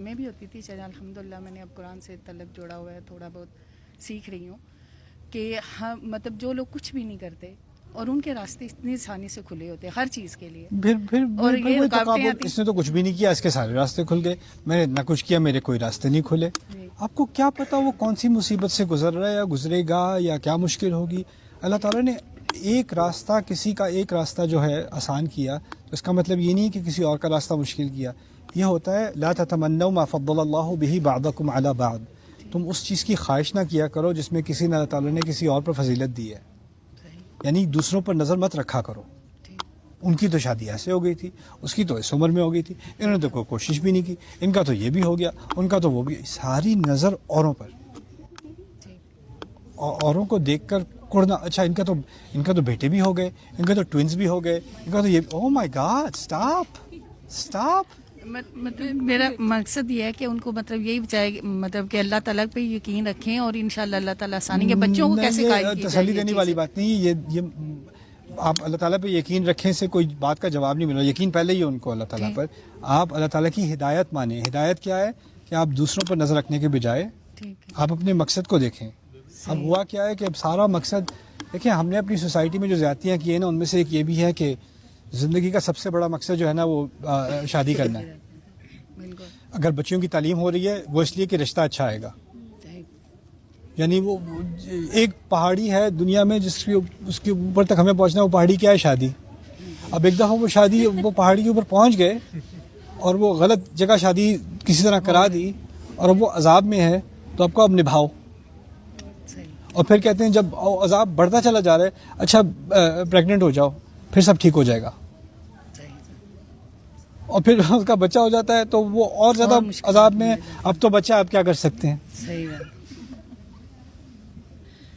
میں بھی ہوتی تھی چلے الحمدللہ میں نے اب قرآن سے تعلق جوڑا ہوا ہے, تھوڑا بہت سیکھ رہی ہوں کہ ہم مطلب جو لوگ کچھ بھی نہیں کرتے اور ان کے راستے اتنی آسانی سے کھلے ہوتے ہیں ہر چیز کے لیے. اور یہ اس نے تو کچھ بھی نہیں کیا, اس کے سارے راستے کھل گئے. میں نے نہ کچھ کیا, میرے کوئی راستے نہیں کھلے. آپ کو کیا پتا وہ کون سی مصیبت سے گزر رہا ہے یا گزرے گا یا کیا مشکل ہوگی. اللہ تعالیٰ نے ایک راستہ, کسی کا ایک راستہ جو ہے آسان کیا, تو اس کا مطلب یہ نہیں کہ کسی اور کا راستہ مشکل کیا. یہ ہوتا ہے لا تتمنوا ما فضل اللہ بہ بعضکم علی بعض. تم اس چیز کی خواہش نہ کیا کرو جس میں کسی نے اللہ تعالیٰ نے کسی اور پر فضیلت دی ہے. یعنی دوسروں پر نظر مت رکھا کرو. ان کی تو شادی ایسے ہو گئی تھی, اس کی تو اس عمر میں ہو گئی تھی, انہوں نے تو کوئی کوشش بھی نہیں کی, ان کا تو یہ بھی ہو گیا, ان کا تو وہ بھی. ساری نظر اوروں پر, اوروں کو دیکھ کر کڑنا. اچھا ان کا تو بیٹے بھی ہو گئے, ان کا تو ٹوئنز بھی ہو گئے, ان کا تو یہ. او مائی گاڈ, اسٹاپ. مطلب میرا مقصد یہ ہے کہ ان کو مطلب یہی بچائے, مطلب کہ اللہ تعالیٰ پہ یقین رکھیں اور انشاءاللہ اللہ تعالیٰ آسانی کے بچوں کو کیسے قائل کیا جائے. تسلی دینے والی بات نہیں یہ آپ اللہ تعالیٰ پہ یقین رکھیں سے کوئی بات کا جواب نہیں ملا. یقین پہلے ہی ان کو اللہ تعالیٰ پر. آپ اللہ تعالیٰ کی ہدایت مانیں. ہدایت کیا ہے کہ آپ دوسروں پر نظر رکھنے کے بجائے آپ اپنے مقصد کو دیکھیں. اب ہوا کیا ہے کہ اب سارا مقصد دیکھیں, ہم نے اپنی سوسائٹی میں جو زیادتیاں کی ہیں نا, ان میں سے ایک یہ بھی ہے کہ زندگی کا سب سے بڑا مقصد جو ہے نا وہ شادی کرنا ہے. اگر بچیوں کی تعلیم ہو رہی ہے وہ اس لیے کہ رشتہ اچھا آئے گا. یعنی وہ ایک پہاڑی ہے دنیا میں جس کی اس کے اوپر تک ہمیں پہنچنا ہے, وہ پہاڑی کیا ہے؟ شادی. اب ایک دفعہ وہ پہاڑی کے اوپر پہنچ گئے اور وہ غلط جگہ شادی کسی طرح کرا دی اور اب وہ عذاب میں ہے, تو آپ کو اب نبھاؤ. اور پھر کہتے ہیں جب عذاب بڑھتا چلا جا رہا ہے, اچھا پریگننٹ ہو جاؤ, پھر سب ٹھیک ہو جائے گا. اور پھر اس کا بچہ ہو جاتا ہے تو وہ اور زیادہ عذاب میں. اب تو بچہ آپ کیا کر سکتے ہیں. صحیح ہے.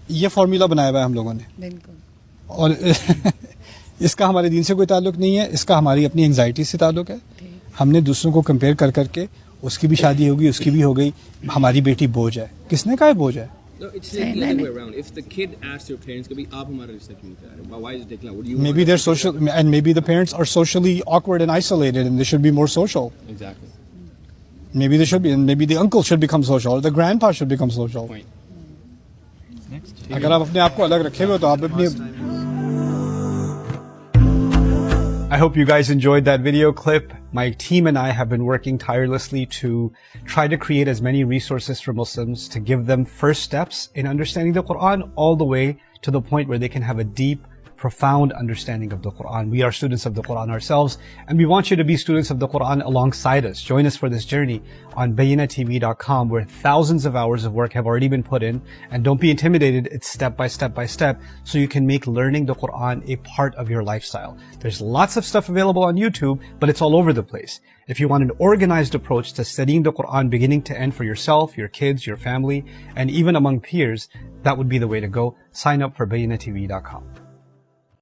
یہ فارمولا بنایا ہوا ہے ہم لوگوں نے, بالکل. اور اس کا ہمارے دین سے کوئی تعلق نہیں ہے, اس کا ہماری اپنی انگزائٹی سے تعلق ہے. ہم نے دوسروں کو کمپیئر کر کر کے, اس کی بھی شادی ہوگی, اس کی بھی ہو گئی, ہماری بیٹی بوجھ ہے. کس نے کہا ہے بوجھ ہے؟ No, it's like the other way around. If the kid asks their parents, "Kabhi aap hamara rishta kyun kar rahe ho? Why is it taking long? What do you want?" Maybe they're social, and maybe the parents are socially awkward and isolated, and they should be more social. Exactly. Maybe they should be, and maybe the uncle should become social, or the grandpa should become social. Next. اگر آپ اپنے آپ کو الگ رکھے ہوئے تو آپ اپنی. I hope you guys enjoyed that video clip. My team and I have been working tirelessly to try to create as many resources for Muslims to give them first steps in understanding the Quran all the way to the point where they can have a deep, profound understanding of the Quran. We are students of the Quran ourselves, and we want you to be students of the Quran alongside us. Join us for this journey on BayyinaTV.com, where thousands of hours of work have already been put in. And don't be intimidated, it's step by step by step, so you can make learning the Quran a part of your lifestyle. There's lots of stuff available on YouTube, but it's all over the place. If you want an organized approach to studying the Quran beginning to end for yourself, your kids, your family, and even among peers, that would be the way to go. Sign up for BayyinaTV.com.